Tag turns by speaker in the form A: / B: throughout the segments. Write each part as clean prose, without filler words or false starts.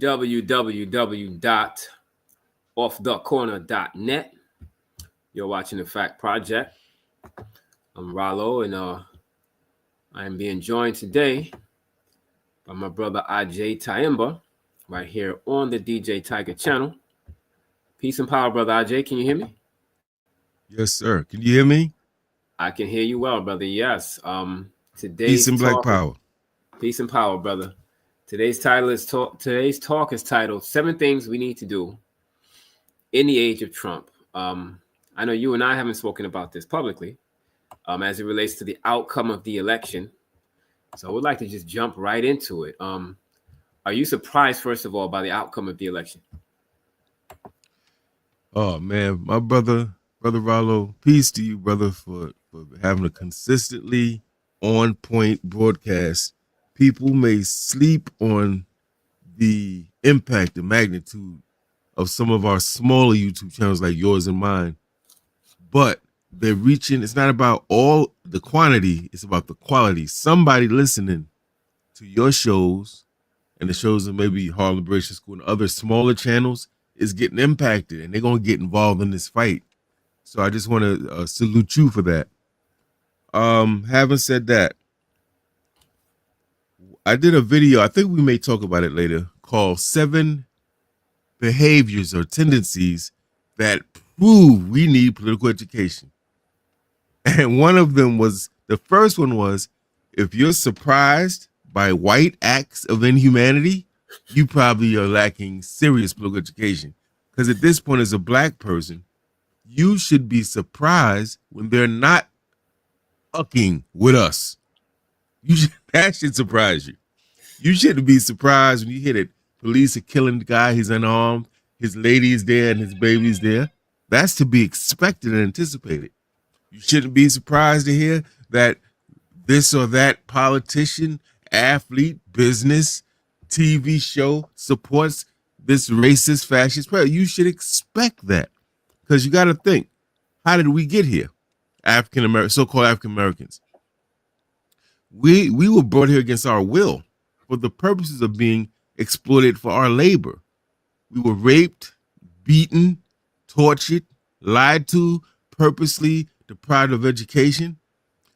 A: www.offthecorner.net. You're watching the Fact Project. I'm Rollo, and I am being joined today by my brother Agyei Tyehimba, right here on the DJ Tiger channel. Peace and power, brother Agyei. Can you hear me?
B: Yes, sir. Can you hear me?
A: I can hear you well, brother. Yes. Today's
B: Peace and black power.
A: Peace and power, brother. Today's talk is titled 7 Things We Need to Do in the Age of Trump. I know you and I haven't spoken about this publicly as it relates to the outcome of the election. So I would like to just jump right into it. Are you surprised, first of all, by the outcome of the election?
B: Oh, man, my brother Rollo, peace to you, brother, for having a consistently on-point broadcast. People may sleep on the impact, the magnitude of some of our smaller YouTube channels like yours and mine, but they're reaching. It's not about all the quantity, it's about the quality. Somebody listening to your shows and the shows of maybe Harlem Liberation School and other smaller channels is getting impacted, and they're going to get involved in this fight. So I just want to salute you for that. Having said that, I did a video, I think we may talk about it later, called 7 Behaviors or Tendencies That Prove We Need Political Education. And one of them was, the first one was, if you're surprised by white acts of inhumanity, you probably are lacking serious political education. Because at this point, as a black person, you should be surprised when they're not fucking with us. That should surprise you. You shouldn't be surprised when you hear that police are killing the guy, he's unarmed, his lady is there and his baby's there. That's to be expected and anticipated. You shouldn't be surprised to hear that this or that politician, athlete, business, TV show supports this racist, fascist prayer. You should expect that, because you got to think, how did we get here? So-called African Americans. We were brought here against our will for the purposes of being exploited for our labor. We were raped, beaten, tortured, lied to, purposely deprived of education.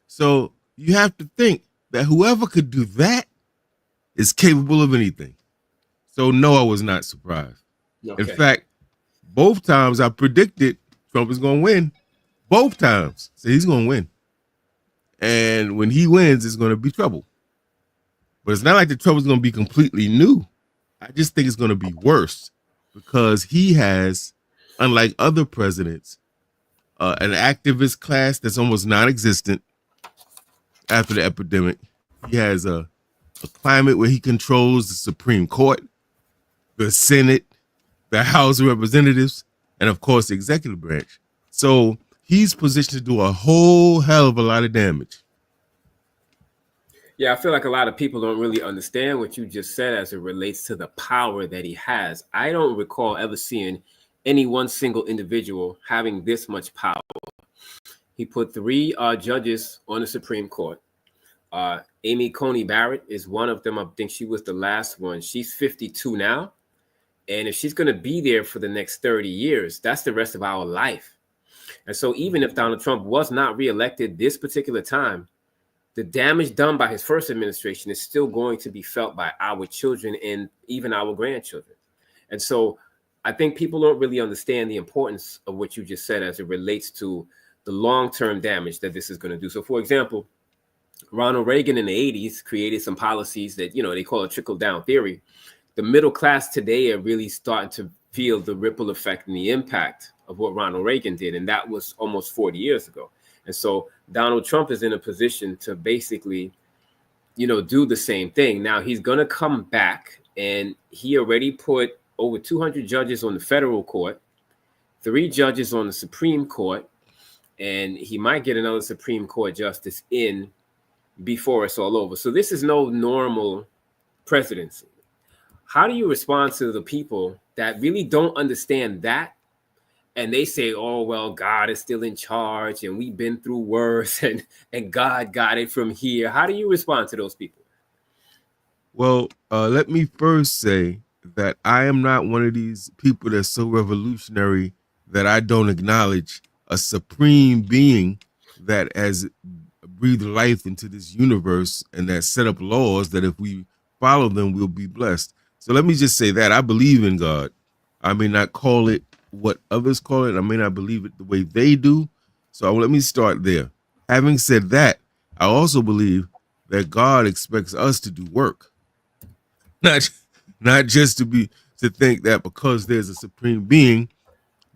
B: So you have to think that whoever could do that is capable of anything. So no, I was not surprised. In
A: Okay.
B: fact, both times I predicted Trump is going to win. Both times. So he's going to win. And when he wins, it's going to be trouble. But it's not like the trouble is going to be completely new. I just think it's going to be worse because he has, unlike other presidents, an activist class that's almost non-existent after the epidemic. He has a climate where he controls the Supreme Court, the Senate, the House of Representatives, and of course the executive branch. So he's positioned to do a whole hell of a lot of damage.
A: Yeah, I feel like a lot of people don't really understand what you just said as it relates to the power that he has. I don't recall ever seeing any one single individual having this much power. He put 3 judges on the Supreme Court. Amy Coney Barrett is one of them. I think she was the last one. She's 52 now. And if she's going to be there for the next 30 years, that's the rest of our life. And so even if Donald Trump was not reelected this particular time, the damage done by his first administration is still going to be felt by our children and even our grandchildren. And so I think people don't really understand the importance of what you just said as it relates to the long-term damage that this is going to do. So, for example, Ronald Reagan in the 80s created some policies that, they call it trickle-down theory. The middle class today are really starting to feel the ripple effect and the impact of what Ronald Reagan did. And that was almost 40 years ago. And so Donald Trump is in a position to basically, do the same thing. Now he's going to come back, and he already put over 200 judges on the federal court, 3 judges on the Supreme Court, and he might get another Supreme Court justice in before it's all over. So this is no normal presidency. How do you respond to the people that really don't understand that? And they say, oh, well, God is still in charge and we've been through worse and God got it from here. How do you respond to those people?
B: Well, let me first say that I am not one of these people that's so revolutionary that I don't acknowledge a supreme being that has breathed life into this universe and that set up laws that if we follow them, we'll be blessed. So let me just say that I believe in God. I may not call it what others call it. I may not believe it the way they do. So let me start there. Having said that, I also believe that God expects us to do work. Not just to think that because there's a supreme being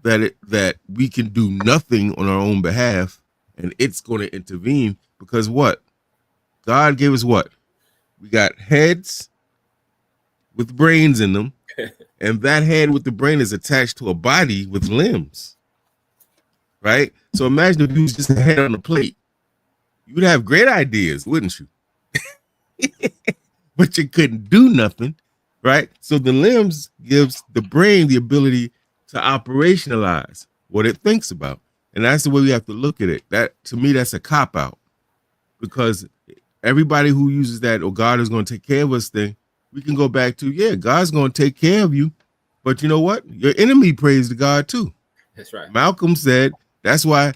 B: that we can do nothing on our own behalf and it's going to intervene, because what? God gave us what? We got heads with brains in them, and that head with the brain is attached to a body with limbs, right? So imagine if you was just a head on a plate. You'd have great ideas, wouldn't you? But you couldn't do nothing, right? So the limbs gives the brain the ability to operationalize what it thinks about. And that's the way we have to look at it. That, to me, that's a cop-out. Because everybody who uses that, or God is going to take care of us thing, we can go back to, yeah, God's going to take care of you. But you know what? Your enemy prays to God too.
A: That's right.
B: Malcolm said, that's why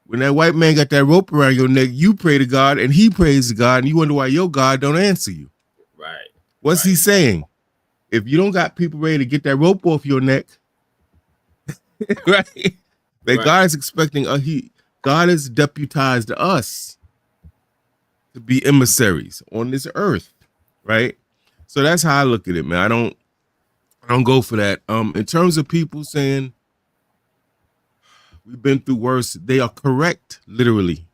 B: when that white man got that rope around your neck, you pray to God and he prays to God, and you wonder why your God don't answer you.
A: Right.
B: What's he saying? If you don't got people ready to get that rope off your neck, right? That God is expecting, God has deputized us to be emissaries on this earth, right? So that's how I look at it, man. I don't go for that. In terms of people saying we've been through worse, they are correct, literally.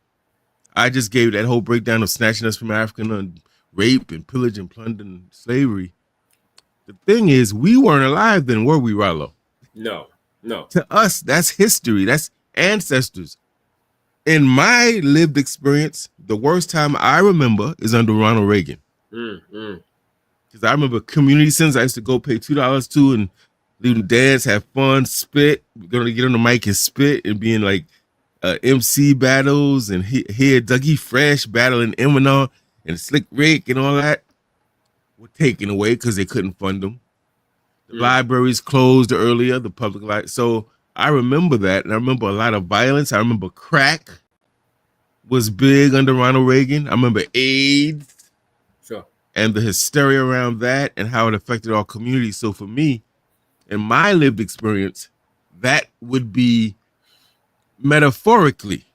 B: I just gave that whole breakdown of snatching us from Africa and rape and pillage and plunder and slavery. The thing is, we weren't alive then, were we, Rollo?
A: No.
B: To us, that's history. That's ancestors. In my lived experience, the worst time I remember is under Ronald Reagan. Because I remember community centers I used to go pay $2 to and leave them dance, have fun, spit. We're going to get on the mic and spit and be in like MC battles and hear Dougie Fresh battling Eminem. and Slick Rick and all that were taken away because they couldn't fund them. The libraries closed earlier, the public library. So I remember that, and I remember a lot of violence. I remember crack was big under Ronald Reagan. I remember AIDS and the hysteria around that and how it affected our community. So for me, in my lived experience, that would be metaphorically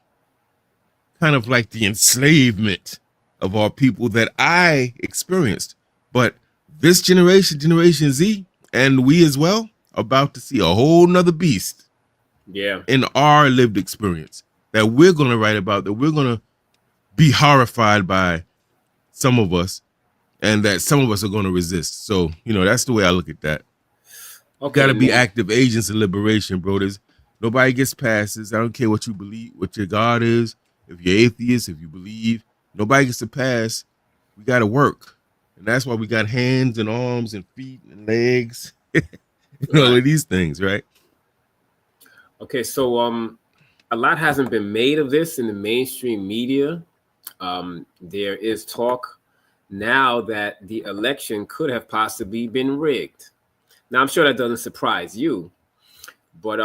B: kind of like the enslavement of our people that I experienced. But this generation, Generation Z, and we as well, are about to see a whole nother beast in our lived experience that we're going to write about, that we're going to be horrified by, some of us, and that some of us are going to resist. So, that's the way I look at that.
A: Okay,
B: got to be active agents of liberation, bro. Nobody gets passes. I don't care what you believe, what your God is. If you're atheist, if you believe, nobody gets a pass. We got to work. And that's why we got hands and arms and feet and legs. All of these things, right?
A: Okay, so a lot hasn't been made of this in the mainstream media. There is talk now that the election could have possibly been rigged. Now, I'm sure that doesn't surprise you, but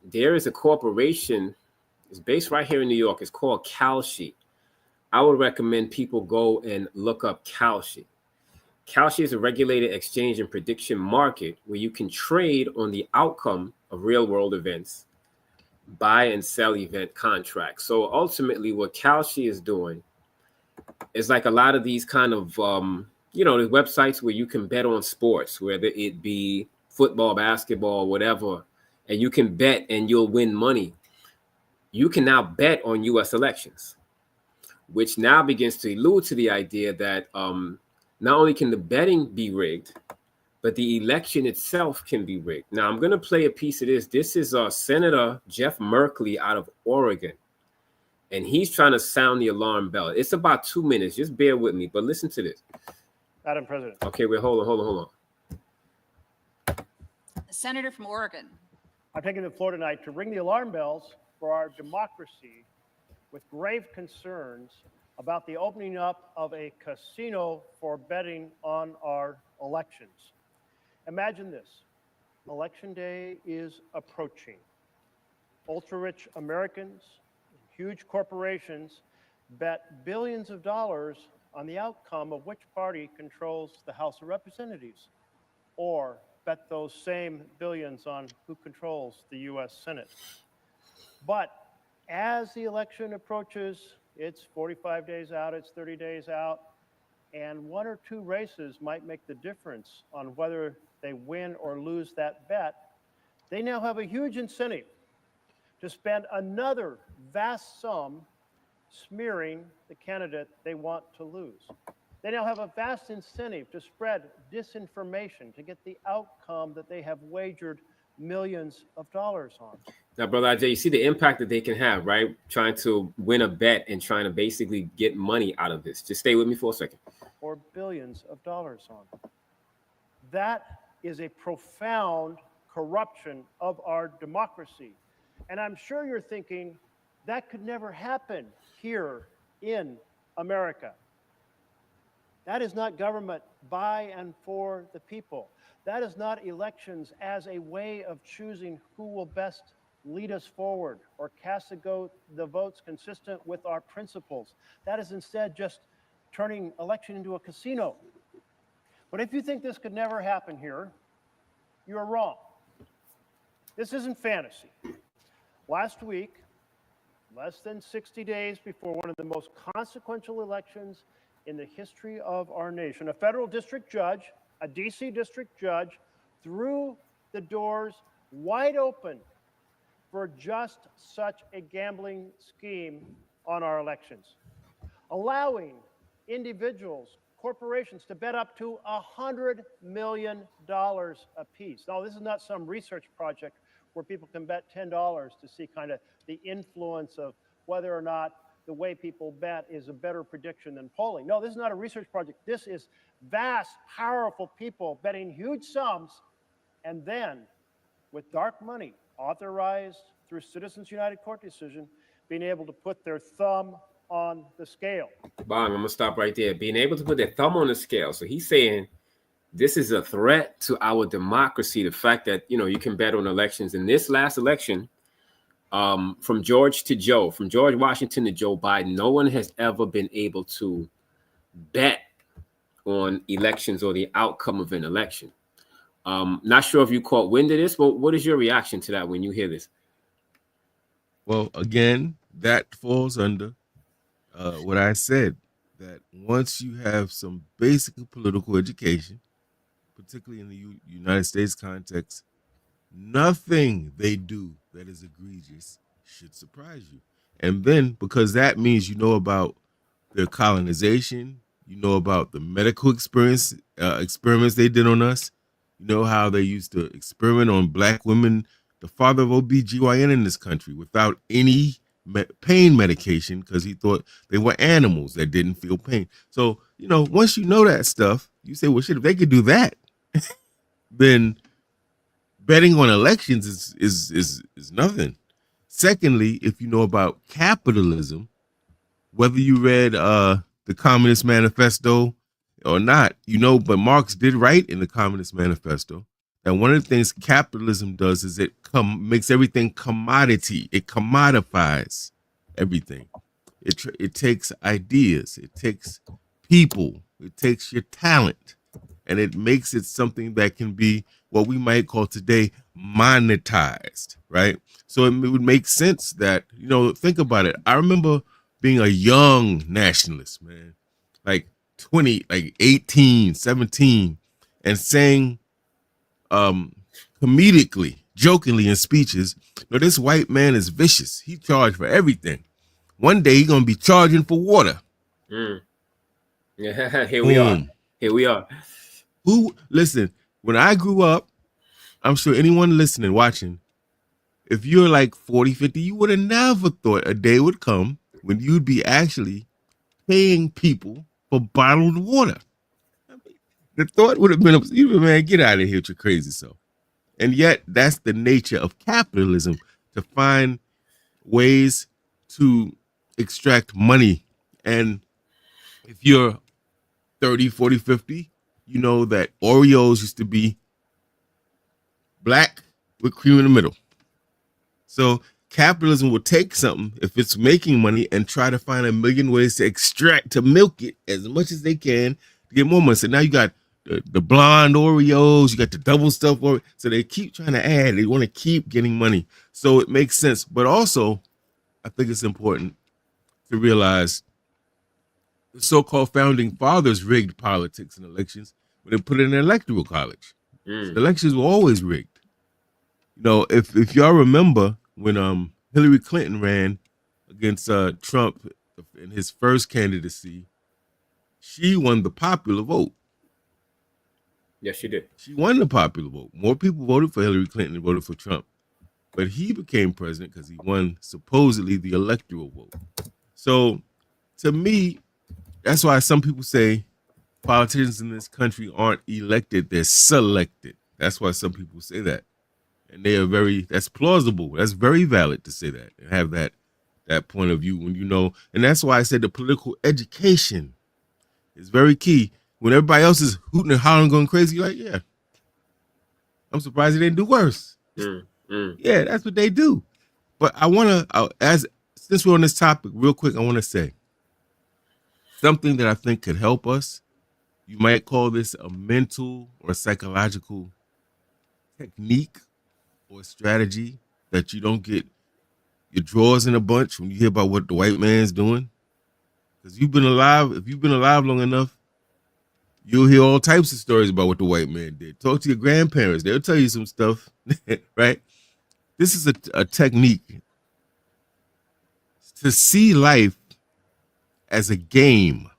A: there is a corporation. It's based right here in New York. It's called Kalshi. I would recommend people go and look up Kalshi. Kalshi is a regulated exchange and prediction market where you can trade on the outcome of real world events, buy and sell event contracts. So ultimately, what Kalshi is doing is like a lot of these kind of, the websites where you can bet on sports, whether it be football, basketball, whatever, and you can bet and you'll win money. You can now bet on U.S. elections, which now begins to allude to the idea that not only can the betting be rigged, but the election itself can be rigged. Now, I'm going to play a piece of this. This is Senator Jeff Merkley out of Oregon, and he's trying to sound the alarm bell. It's about 2 minutes. Just bear with me, but listen to this.
C: Madam President.
A: Okay, wait, hold on.
D: The senator from Oregon.
C: I'm taking the floor tonight to ring the alarm bells for our democracy with grave concerns about the opening up of a casino for betting on our elections. Imagine this. Election day is approaching. Ultra-rich Americans, huge corporations bet billions of dollars on the outcome of which party controls the House of Representatives, or bet those same billions on who controls the U.S. Senate. But as the election approaches, it's 45 days out, it's 30 days out, and one or two races might make the difference on whether they win or lose that bet. They now have a huge incentive to spend another vast sum smearing the candidate they want to lose. They now have a vast incentive to spread disinformation to get the outcome that they have wagered millions of dollars on.
A: Now, Brother Agyei, you see the impact that they can have, right? Trying to win a bet and trying to basically get money out of this. Just stay with me for a second.
C: Or billions of dollars on. That is a profound corruption of our democracy. And I'm sure you're thinking, that could never happen here in America. That is not government by and for the people. That is not elections as a way of choosing who will best lead us forward or cast the votes consistent with our principles. That is instead just turning election into a casino. But if you think this could never happen here, you are wrong. This isn't fantasy. Last week, less than 60 days before one of the most consequential elections in the history of our nation, a federal district judge, a DC district judge, threw the doors wide open for just such a gambling scheme on our elections, allowing individuals, corporations to bet up to $100 million apiece. Now, this is not some research project where people can bet $10 to see kind of the influence of whether or not the way people bet is a better prediction than polling. No, this is not a research project. This is vast, powerful people betting huge sums and then with dark money authorized through Citizens United court decision, being able to put their thumb on the scale.
A: Bong, I'm gonna stop right there. Being able to put their thumb on the scale. So he's saying this is a threat to our democracy. The fact that you can bet on elections. In this last election, from George to Joe, from George Washington to Joe Biden, no one has ever been able to bet on elections or the outcome of an election. Not sure if you caught wind of this, but what is your reaction to that when you hear this?
B: Well, again, that falls under what I said, that once you have some basic political education, particularly in the United States context, nothing they do that is egregious should surprise you. And then, because that means you know about their colonization, you know about the medical experiments they did on us, you know how they used to experiment on black women, the father of OBGYN in this country, without any pain medication because he thought they were animals that didn't feel pain. So, once you know that stuff, you say, well, shit, if they could do that, then betting on elections is nothing. Secondly, if you know about capitalism, whether you read the Communist Manifesto or not, but Marx did write in the Communist Manifesto that one of the things capitalism does is it makes everything commodity. It commodifies everything. It takes ideas, it takes people, it takes your talent, and it makes it something that can be what we might call today monetized, right? So it would make sense that, think about it. I remember being a young nationalist, man, like 20, like 18, 17, and saying comedically, jokingly in speeches, this white man is vicious. He charged for everything. One day he's going to be charging for water.
A: Yeah, here we are. Here we are.
B: Listen, when I grew up, I'm sure anyone listening, watching, if you're like 40, 50, you would have never thought a day would come when you'd be actually paying people for bottled water. The thought would have been, man, get out of here with your crazy self. And yet, that's the nature of capitalism, to find ways to extract money. And if you're 30, 40, 50, you know that Oreos used to be black with cream in the middle. So capitalism will take something, if it's making money, and try to find a million ways to milk it as much as they can to get more money. So now you got the blonde Oreos, you got the double stuffed Oreos. So they keep trying to add. They want to keep getting money. So it makes sense. But also, I think it's important to realize the so-called founding fathers rigged politics and elections when they put it in an electoral college. So elections were always rigged. If y'all remember when Hillary Clinton ran against Trump in his first candidacy, she won the popular vote.
A: Yes, she did.
B: She won the popular vote. More people voted for Hillary Clinton than voted for Trump. But he became president because he won supposedly the electoral vote. So to me, that's why some people say politicians in this country aren't elected, they're selected. That's why some people say that. And they are that's plausible. That's very valid to say that and have that point of view when and that's why I said the political education is very key. When everybody else is hooting and hollering, going crazy, you're like, yeah, I'm surprised they didn't do worse. Yeah, that's what they do. But I want to, since we're on this topic, real quick, I want to say something that I think could help us. You might call this a mental or psychological technique or strategy that you don't get your drawers in a bunch when you hear about what the white man's doing. Because if you've been alive long enough, you'll hear all types of stories about what the white man did. Talk to your grandparents. They'll tell you some stuff, right? This is a technique to see life as a game.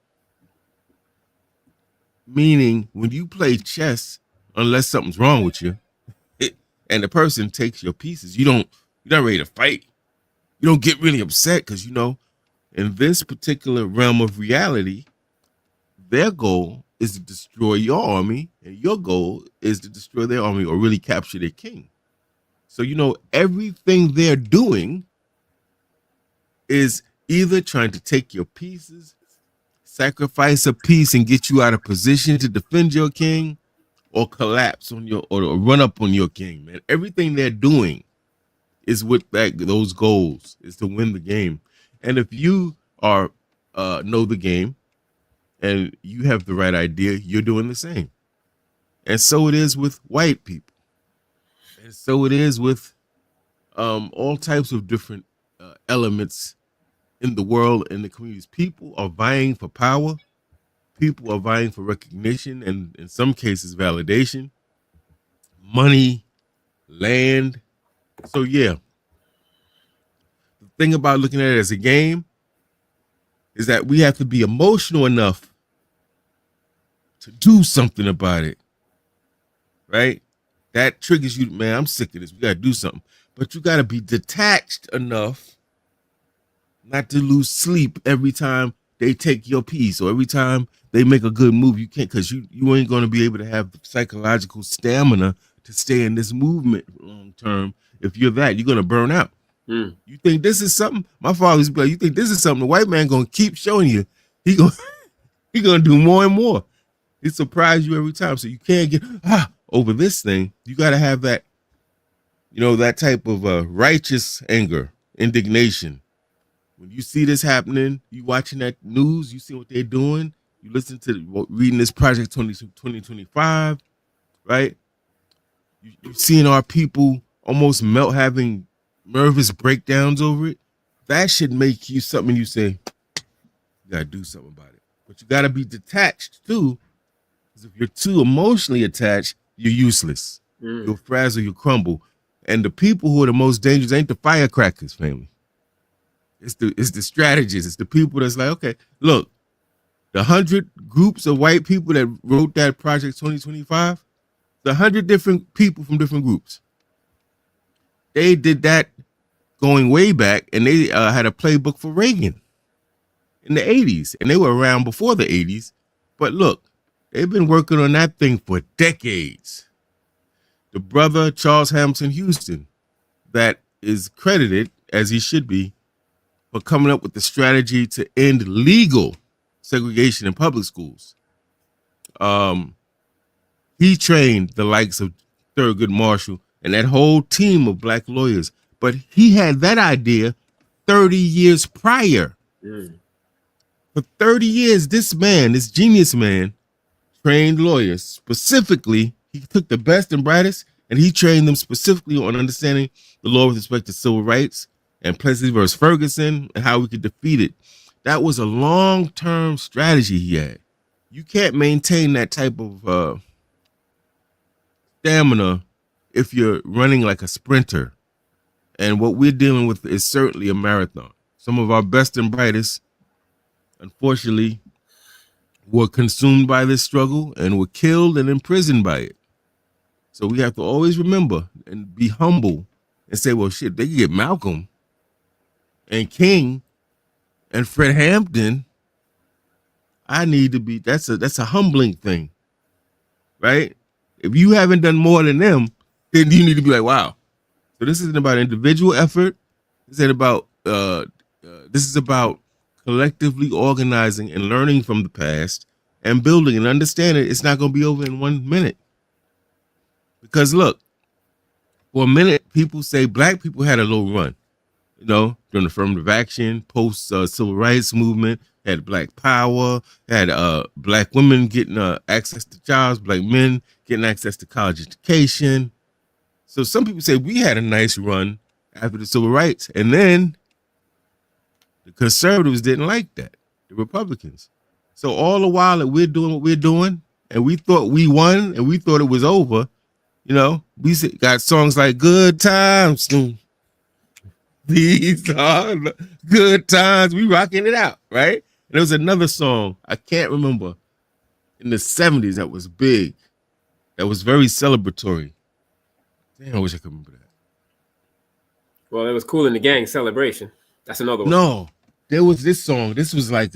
B: Meaning, when you play chess, unless something's wrong with you, and the person takes your pieces, you're not ready to fight. You don't get really upset because, in this particular realm of reality, their goal is to destroy your army, and your goal is to destroy their army or really capture their king. So, everything they're doing is either trying to take your pieces, sacrifice a piece and get you out of position to defend your king, or collapse on your or run up on your king, man. Everything they're doing is with those goals, is to win the game. And if you are know the game and you have the right idea, you're doing the same. And so it is with white people. And so it is with all types of different elements in the world and the communities. People are vying for power. People are vying for recognition and, in some cases, validation, money, land. So, yeah, the thing about looking at it as a game is that we have to be emotional enough to do something about it, right? That triggers you, man, I'm sick of this. We got to do something. But you got to be detached enough not to lose sleep every time they take your piece or every time they make a good move. You can't, because you ain't going to be able to have the psychological stamina to stay in this movement long term. If you're that, you're going to burn out. You think this is something? My father used to be like, you think this is something the white man going to keep showing you? He going to do more and more. He surprise you every time. So you can't get over this thing. You got to have that, that type of righteous anger, indignation. When you see this happening, you watching that news, you see what they're doing, you listen to reading this Project 2025, right? You seeing our people almost melt, having nervous breakdowns over it. That should make you something you say, you got to do something about it. But you got to be detached too, because if you're too emotionally attached, you're useless. You'll frazzle, you'll crumble. And the people who are the most dangerous ain't the firecrackers, family. It's the strategists. It's the people that's like, okay, look, the 100 groups of white people that wrote that Project 2025, the 100 different people from different groups. They did that going way back, and they had a playbook for Reagan in the 80s, and they were around before the 80s. But look, they've been working on that thing for decades. The brother, Charles Hamilton Houston, that is credited, as he should be, for coming up with the strategy to end legal segregation in public schools. He trained the likes of Thurgood Marshall and that whole team of black lawyers, but he had that idea 30 years prior. For 30 years, this genius man, trained lawyers specifically. He took the best and brightest, and he trained them specifically on understanding the law with respect to civil rights and Plessy versus Ferguson and how we could defeat it. That was a long-term strategy he had. You can't maintain that type of stamina if you're running like a sprinter. And what we're dealing with is certainly a marathon. Some of our best and brightest, unfortunately, were consumed by this struggle and were killed and imprisoned by it. So we have to always remember and be humble and say, well, shit, they could get Malcolm and King and Fred Hampton. I need to be, that's a humbling thing, right? If you haven't done more than them, then you need to be like, wow. So this isn't about individual effort. This isn't about, this is about collectively organizing and learning from the past and building and understanding it's not going to be over in 1 minute. Because look, for a minute, people say black people had a low run. During the affirmative action, post civil rights movement, had black power, had black women getting access to jobs, black men getting access to college education. So some people say we had a nice run after the civil rights, and then the conservatives didn't like that, the Republicans. So all the while that we're doing what we're doing, and we thought we won, and we thought it was over, we got songs like "Good Times." These are good times. We rocking it out, right? And there was another song, I can't remember, in the 70s that was big, that was very celebratory. Damn, I wish I could remember that.
A: Well, it was Cool in the Gang, Celebration. That's another one.
B: No, there was this song. This was like,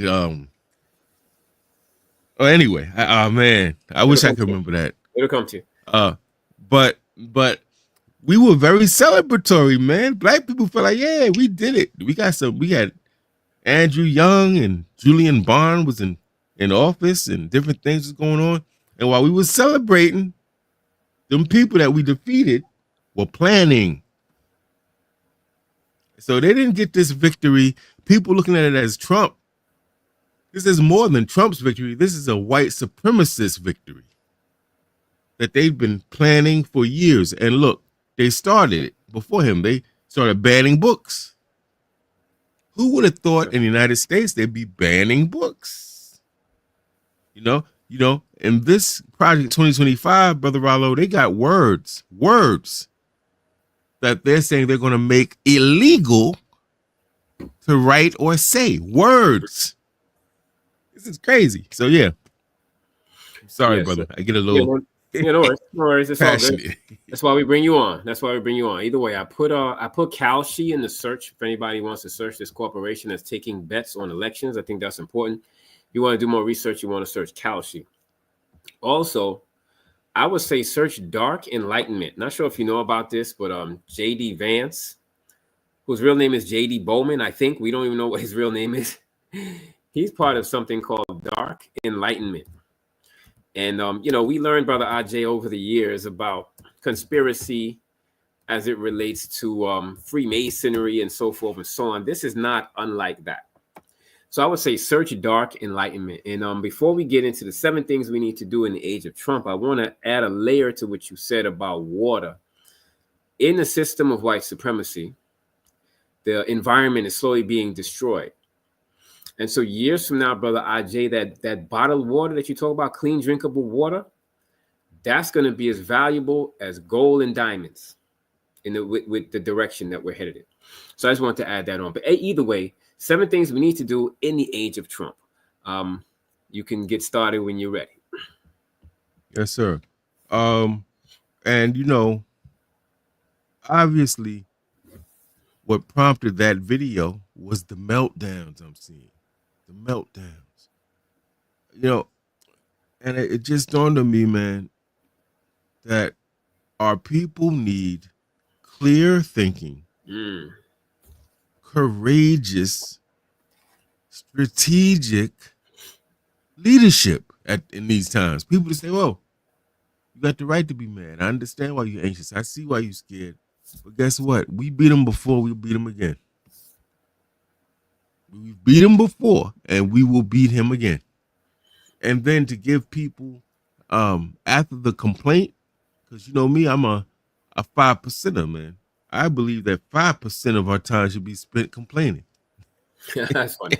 B: anyway, man, I wish I could remember that.
A: It'll come to you.
B: But we were very celebratory, man. Black people felt like, yeah, we did it. We had Andrew Young and Julian Bond was in office and different things was going on. And while we were celebrating, them people that we defeated were planning. So they didn't get this victory. People looking at it as Trump. This is more than Trump's victory. This is a white supremacist victory that they've been planning for years. And look, they started it before him. They started banning books. Who would have thought in the United States they'd be banning books? You know, in this project 2025, Brother Rollo, they got words that they're saying they're going to make illegal to write or say. Words. This is crazy. So yeah. I'm sorry, brother. I get a little
A: no worries. It's all good.
B: passionate.
A: That's why we bring you on. Either way, I put Kalshi in the search if anybody wants to search this corporation that's taking bets on elections. I think that's important. If you want to do more research, you want to search Kalshi. Also, I would say search Dark Enlightenment. Not sure if you know about this, but J.D. Vance, whose real name is J.D. Bowman, I think. We don't even know what his real name is. He's part of something called Dark Enlightenment. And, we learned, Brother Agyei, over the years about conspiracy as it relates to Freemasonry and so forth and so on. This is not unlike that. So I would say search Dark Enlightenment. And before we get into the 7 things we need to do in the age of Trump, I want to add a layer to what you said about water. In the system of white supremacy, the environment is slowly being destroyed. And so years from now, Brother Agyei, that bottled water that you talk about, clean, drinkable water, that's going to be as valuable as gold and diamonds with the direction that we're headed in. So I just want to add that on. But either way, 7 things we need to do in the age of Trump. You can get started when you're ready.
B: Yes, sir. And obviously what prompted that video was the meltdowns I'm seeing. The meltdowns. And it just dawned on me, man, that our people need clear thinking, courageous, strategic leadership in these times. People say, well, you got the right to be mad. I understand why you're anxious. I see why you're scared. But guess what? We beat them before, we'll beat them again. We beat him before, and we will beat him again. And then to give people, after the complaint, because me, I'm a 5%er, man. I believe that 5% of our time should be spent complaining.
A: That's funny.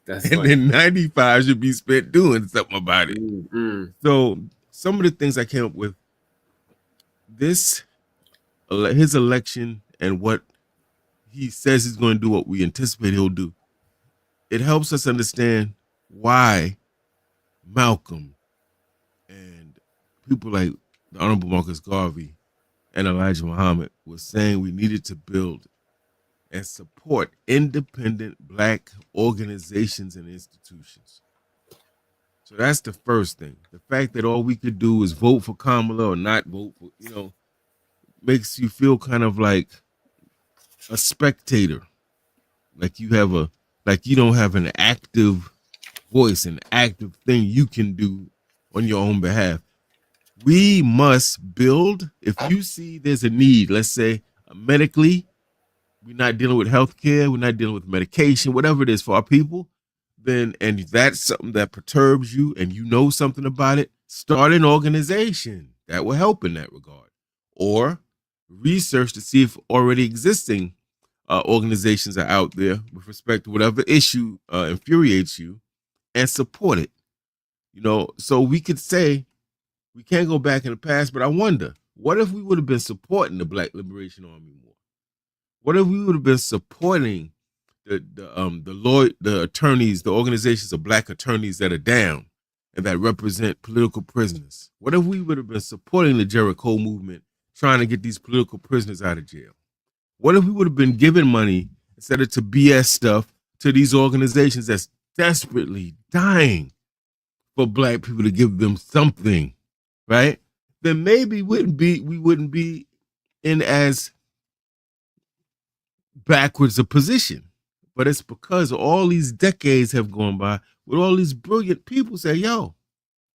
B: And then 95 should be spent doing something about it. So some of the things I came up with, his election and what he says he's going to do, what we anticipate he'll do, it helps us understand why Malcolm and people like the Honorable Marcus Garvey and Elijah Muhammad was saying we needed to build and support independent Black organizations and institutions. So that's the first thing. The fact that all we could do is vote for Kamala or not vote for, makes you feel kind of like a spectator. Like you don't have an active voice, an active thing you can do on your own behalf. We must build. If you see there's a need, let's say medically, we're not dealing with healthcare, we're not dealing with medication, whatever it is for our people, then, and that's something that perturbs you and you know something about it, start an organization that will help in that regard. Or research to see if already existing organizations are out there with respect to whatever issue infuriates you, and support it. So we could say we can't go back in the past, but I wonder, what if we would have been supporting the Black Liberation Army more? What if we would have been supporting the attorneys, the organizations of Black attorneys that are down and that represent political prisoners? What if we would have been supporting the Jericho movement, trying to get these political prisoners out of jail? What if we would have been giving money instead of to BS stuff to these organizations that's desperately dying for Black people to give them something, right? Then maybe we wouldn't be in as backwards a position. But it's because all these decades have gone by with all these brilliant people say, yo,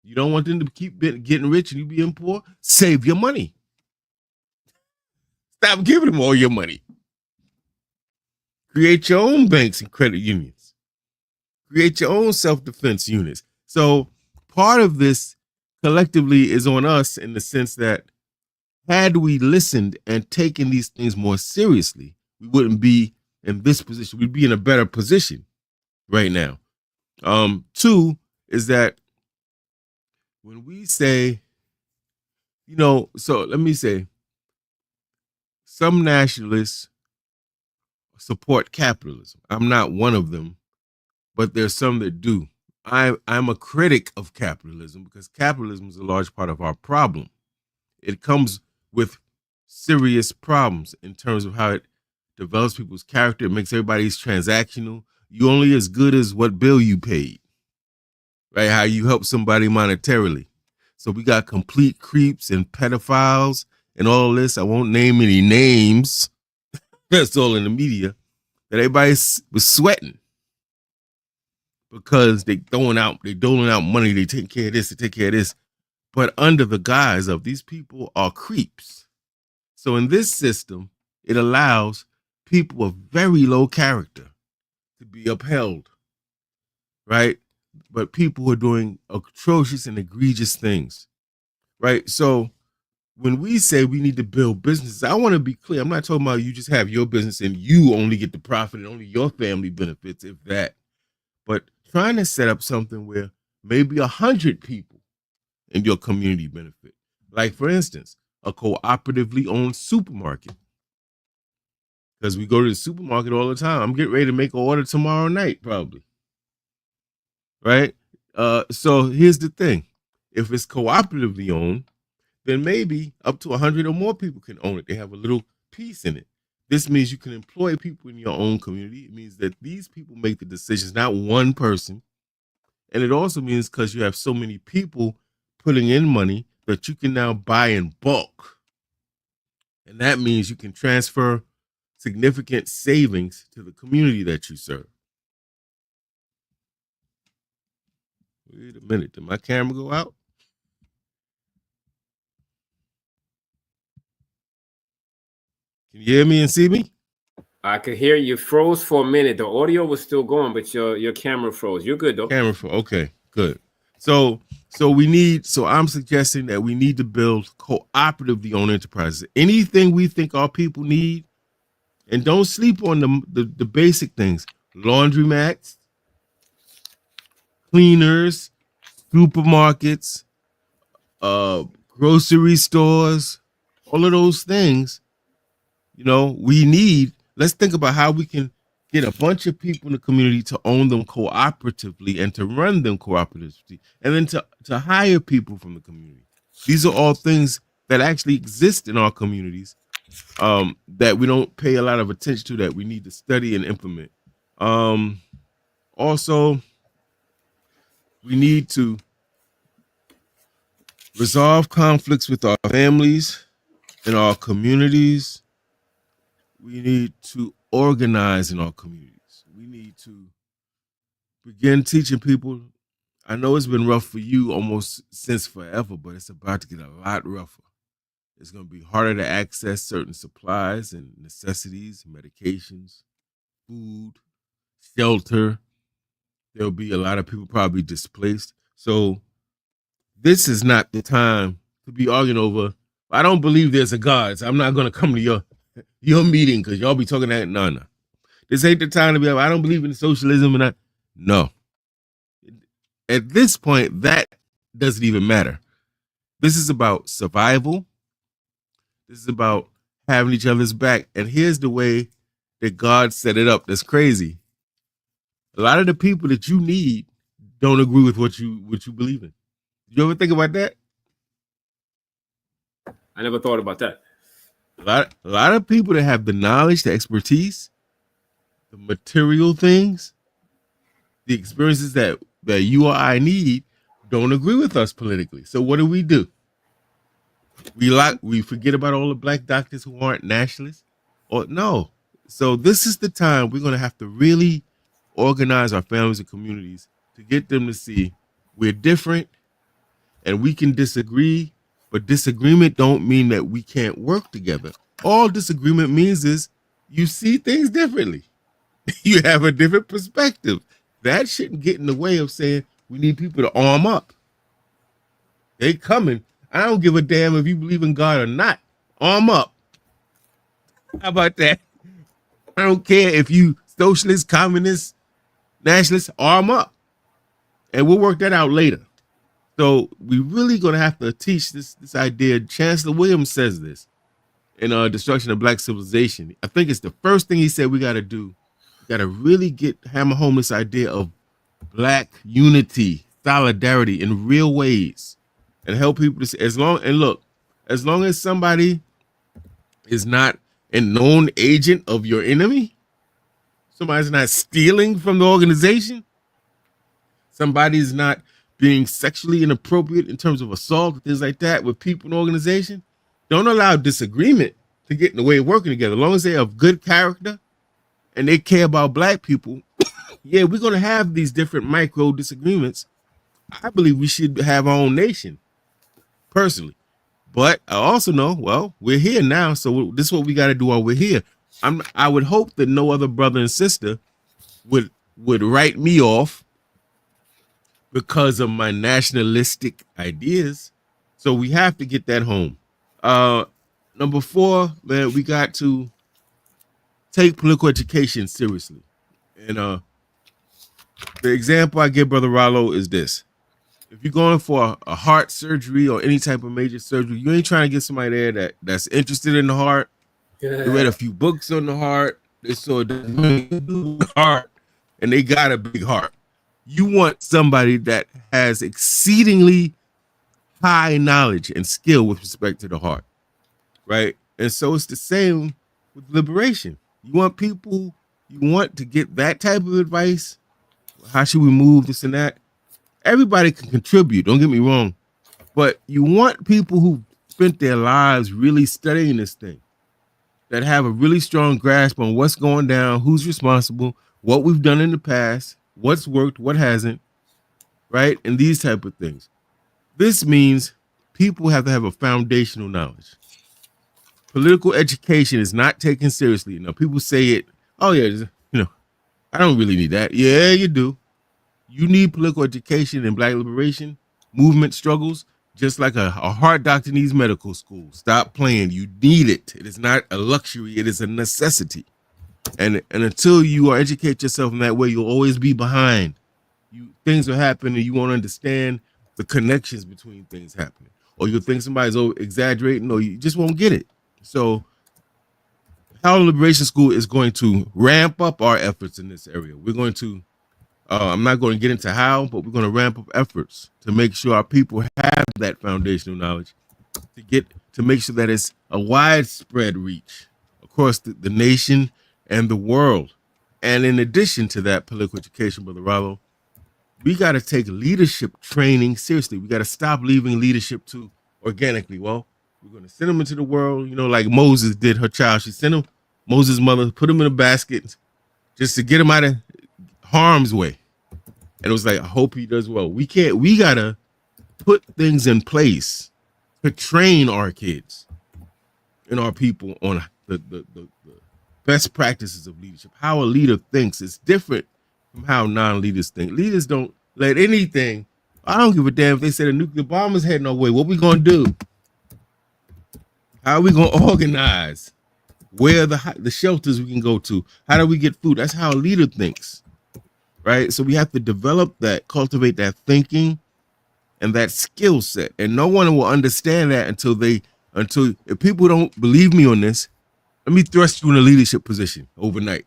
B: you don't want them to keep getting rich and you being poor? Save your money. Stop giving them all your money. Create your own banks and credit unions. Create your own self-defense units. So part of this collectively is on us in the sense that had we listened and taken these things more seriously, we wouldn't be in this position. We'd be in a better position right now. Two is that when we say, so let me say, some nationalists support capitalism. I'm not one of them, but there's some that do. I'm a critic of capitalism because capitalism is a large part of our problem. It comes with serious problems in terms of how it develops people's character. It makes everybody's transactional. You only as good as what bill you paid, right? How you help somebody monetarily. So we got complete creeps and pedophiles and all this. I won't name any names. That's all in the media. That everybody was sweating because they doling out money. They take care of this. They take care of this. But under the guise of these people are creeps. So in this system, it allows people of very low character to be upheld, right? But people who are doing atrocious and egregious things, right? So when we say we need to build businesses, I want to be clear. I'm not talking about you just have your business and you only get the profit and only your family benefits, if that. But trying to set up something where maybe 100 people in your community benefit. Like, for instance, a cooperatively owned supermarket. Because we go to the supermarket all the time. I'm getting ready to make an order tomorrow night, probably. Right? So here's the thing. If it's cooperatively owned, then maybe up to 100 or more people can own it. They have a little piece in it. This means you can employ people in your own community. It means that these people make the decisions, not one person. And it also means because you have so many people putting in money that you can now buy in bulk. And that means you can transfer significant savings to the community that you serve. Wait a minute. Did my camera go out? Can you hear me and see me?
A: I could hear you froze for a minute. The audio was still going, but your camera froze. You're good though.
B: Camera froze. Okay, good. So I'm suggesting that we need to build cooperatively owned enterprises. Anything we think our people need, and don't sleep on the basic things: laundromats, cleaners, supermarkets, grocery stores, all of those things. We need. Let's think about how we can get a bunch of people in the community to own them cooperatively and to run them cooperatively, and then to hire people from the community. These are all things that actually exist in our communities that we don't pay a lot of attention to, that we need to study and implement. Also, we need to resolve conflicts with our families and our communities. We need to organize in our communities. We need to begin teaching people. I know it's been rough for you almost since forever, but it's about to get a lot rougher. It's going to be harder to access certain supplies and necessities, medications, food, shelter. There'll be a lot of people probably displaced. So this is not the time to be arguing over, I don't believe there's a God, so I'm not going to come to your meeting because y'all be talking that. No. This ain't the time to be, I don't believe in socialism and no. At this point, that doesn't even matter. This is about survival. This is about having each other's back. And here's the way that God set it up. That's crazy. A lot of the people that you need don't agree with what you believe in. Did you ever think about that?
A: I never thought about that.
B: A lot of people that have the knowledge, the expertise, the material things, the experiences that you or I need, don't agree with us politically. So what do? We forget about all the black doctors who aren't nationalists? Or no, So this is the time we're going to have to really organize our families and communities to get them to see we're different and we can disagree, but disagreement don't mean that we can't work together. All disagreement means is you see things differently. You have a different perspective. That shouldn't get in the way of saying we need people to arm up. They coming. I don't give a damn if you believe in God or not. Arm up. How about that? I don't care if you socialist, communist, nationalist, arm up. And we'll work that out later. So we really gonna have to teach this idea. Chancellor Williams says this in Destruction of Black Civilization. I think it's the first thing he said we gotta do. We gotta really hammer home this idea of Black unity, solidarity in real ways, and help people to see, as long as somebody is not a known agent of your enemy, somebody's not stealing from the organization, somebody's not being sexually inappropriate in terms of assault, things like that with people in the organization, don't allow disagreement to get in the way of working together. As long as they have good character and they care about Black people, yeah, we're going to have these different micro disagreements. I believe we should have our own nation, personally. But I also know, well, we're here now, so this is what we got to do while we're here. I would hope that no other brother and sister would write me off because of my nationalistic ideas. So we have to get that home. Number 4, man, we got to take political education seriously. And the example I give Brother Rollo is this. If you're going for a heart surgery or any type of major surgery, you ain't trying to get somebody there that's interested in the heart. They read a few books on the heart. They saw the heart, and they got a big heart. You want somebody that has exceedingly high knowledge and skill with respect to the heart, right? And so it's the same with liberation. You want people, you want to get that type of advice. How should we move this and that? Everybody can contribute, don't get me wrong, but you want people who spent their lives really studying this thing, that have a really strong grasp on what's going down, who's responsible, what we've done in the past, what's worked, what hasn't, right? And these type of things. This means people have to have a foundational knowledge. Political education is not taken seriously. People say it, oh yeah, I don't really need that. Yeah, you do. You need political education and Black liberation movement struggles, just like a heart doctor needs medical school. Stop playing. You need it. It is not a luxury. It is a necessity. And until you educate yourself in that way, you'll always be behind. Things will happen and you won't understand the connections between things happening. Or you'll think somebody's exaggerating, or you just won't get it. So Harlem Liberation School is going to ramp up our efforts in this area. We're going to I'm not going to get into how, but we're going to ramp up efforts to make sure our people have that foundational knowledge to make sure that it's a widespread reach across the nation and the world. And in addition to that political education, Brother Rollo, we got to take leadership training seriously. We got to stop leaving leadership to organically. Well, we're going to send them into the world, like Moses did her child. She sent him, Moses' mother, put him in a basket just to get him out of harm's way. And it was like, I hope he does well. We got to put things in place to train our kids and our people on the best practices of leadership. How a leader thinks is different from how non-leaders think. Leaders don't let anything, I don't give a damn if they said a nuclear bomb is heading our way. What we going to do? How are we going to organize? Where are the shelters we can go to? How do we get food? That's how a leader thinks. Right? So we have to develop that, cultivate that thinking and that skill set. And no one will understand that until if people don't believe me on this, let me thrust you in a leadership position overnight.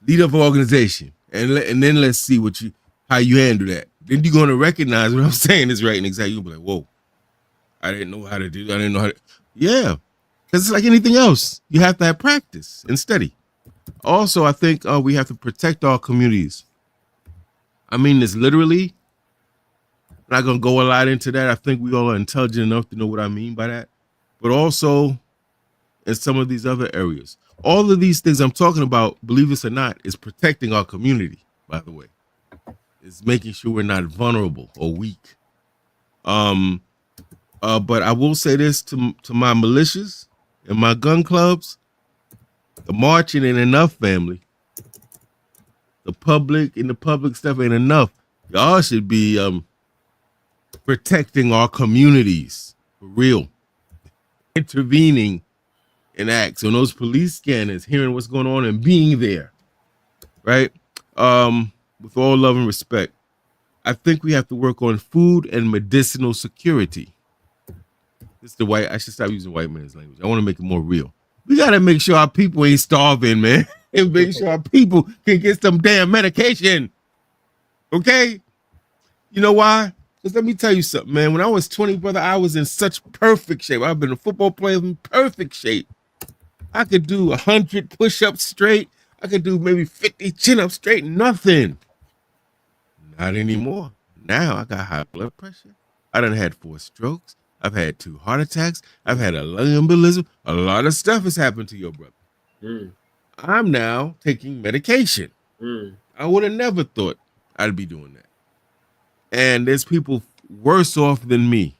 B: Leader of an organization. And then let's see how you handle that. Then you're going to recognize what I'm saying is right and exactly. You'll be like, whoa, I didn't know how to do that. I didn't know how to. Yeah. Because it's like anything else. You have to have practice and study. Also, I think we have to protect our communities. I mean this literally. I'm not going to go a lot into that. I think we all are intelligent enough to know what I mean by that. But also in some of these other areas. All of these things I'm talking about, believe this or not, is protecting our community, by the way. It's making sure we're not vulnerable or weak. But I will say this to my militias and my gun clubs: the marching ain't enough, family. The public and the public stuff ain't enough. Y'all should be protecting our communities for real, intervening in acts on those police scanners, hearing what's going on and being there, right? With all love and respect, I think we have to work on food and medicinal security. I should stop using white man's language. I want to make it more real. We got to make sure our people ain't starving, man, and make sure our people can get some damn medication. Okay? You know why? Because let me tell you something, man. When I was 20, brother, I was in such perfect shape. I've been a football player in perfect shape. I could do 100 push-ups straight. I could do maybe 50 chin-ups straight. Nothing. Not anymore. Now I got high blood pressure. I done had 4 strokes. I've had 2 heart attacks. I've had a lung embolism. A lot of stuff has happened to your brother. I'm now taking medication. I would have never thought I'd be doing that. And there's people worse off than me.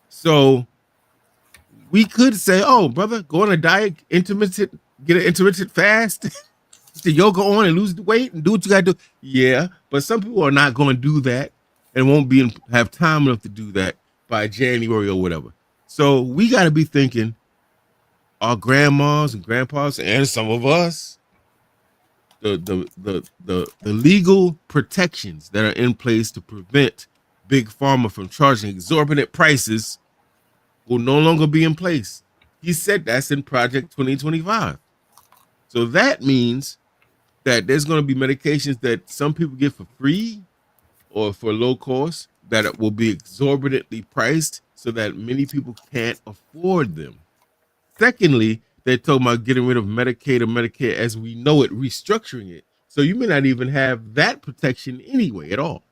B: So we could say, oh, brother, go on a diet, get an intermittent fast, get the yoga on and lose the weight and do what you got to do. Yeah, but some people are not going to do that and won't have time enough to do that by January or whatever. So we got to be thinking our grandmas and grandpas and some of us, the legal protections that are in place to prevent Big Pharma from charging exorbitant prices will no longer be in place. He said that's in Project 2025. So that means that there's going to be medications that some people get for free or for low cost that will be exorbitantly priced so that many people can't afford them. Secondly, they're talking about getting rid of Medicaid or Medicare as we know it, restructuring it. So you may not even have that protection anyway at all,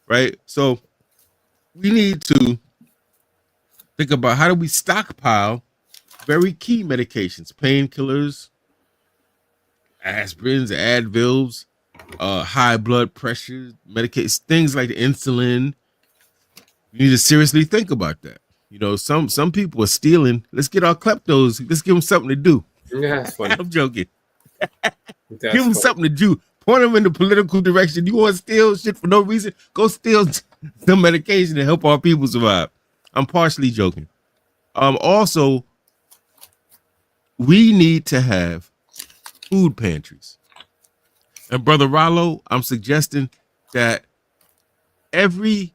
B: right? So we need to think about how do we stockpile very key medications, painkillers, aspirins, Advils, high blood pressure, medications, things like insulin. You need to seriously think about that. You know, some people are stealing. Let's get our kleptos. Let's give them something to do.
A: Yeah, that's funny.
B: I'm joking. Give them something to do. Point them in the political direction. You want to steal shit for no reason? Go steal some medication to help our people survive. I'm partially joking. Also, we need to have food pantries. And Brother Rollo, I'm suggesting that every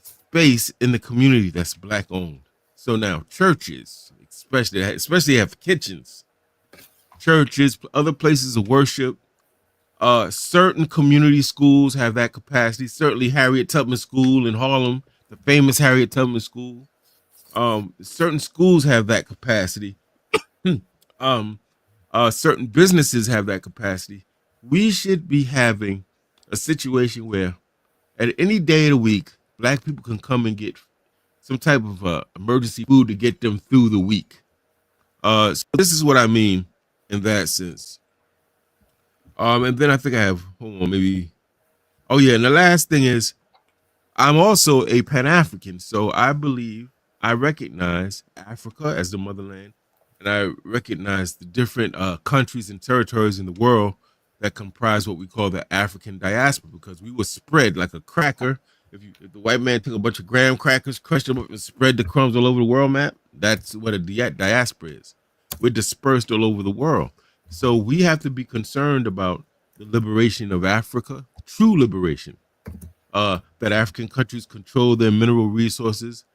B: space in the community that's Black owned. So now churches, especially have kitchens, churches, other places of worship. Certain community schools have that capacity. Certainly Harriet Tubman School in Harlem, the famous Harriet Tubman School. Certain schools have that capacity. Certain businesses have that capacity. We should be having a situation where at any day of the week, Black people can come and get some type of emergency food to get them through the week. So this is what I mean in that sense. And then I think I have, hold on, maybe. Oh yeah, and the last thing is, I'm also a Pan-African, so I recognize Africa as the motherland, and I recognize the different countries and territories in the world that comprise what we call the African diaspora, because we were spread like a cracker. If the white man took a bunch of graham crackers, crushed them up, and spread the crumbs all over the world map, that's what a diaspora is. We're dispersed all over the world. So we have to be concerned about the liberation of Africa, true liberation, that African countries control their mineral resources,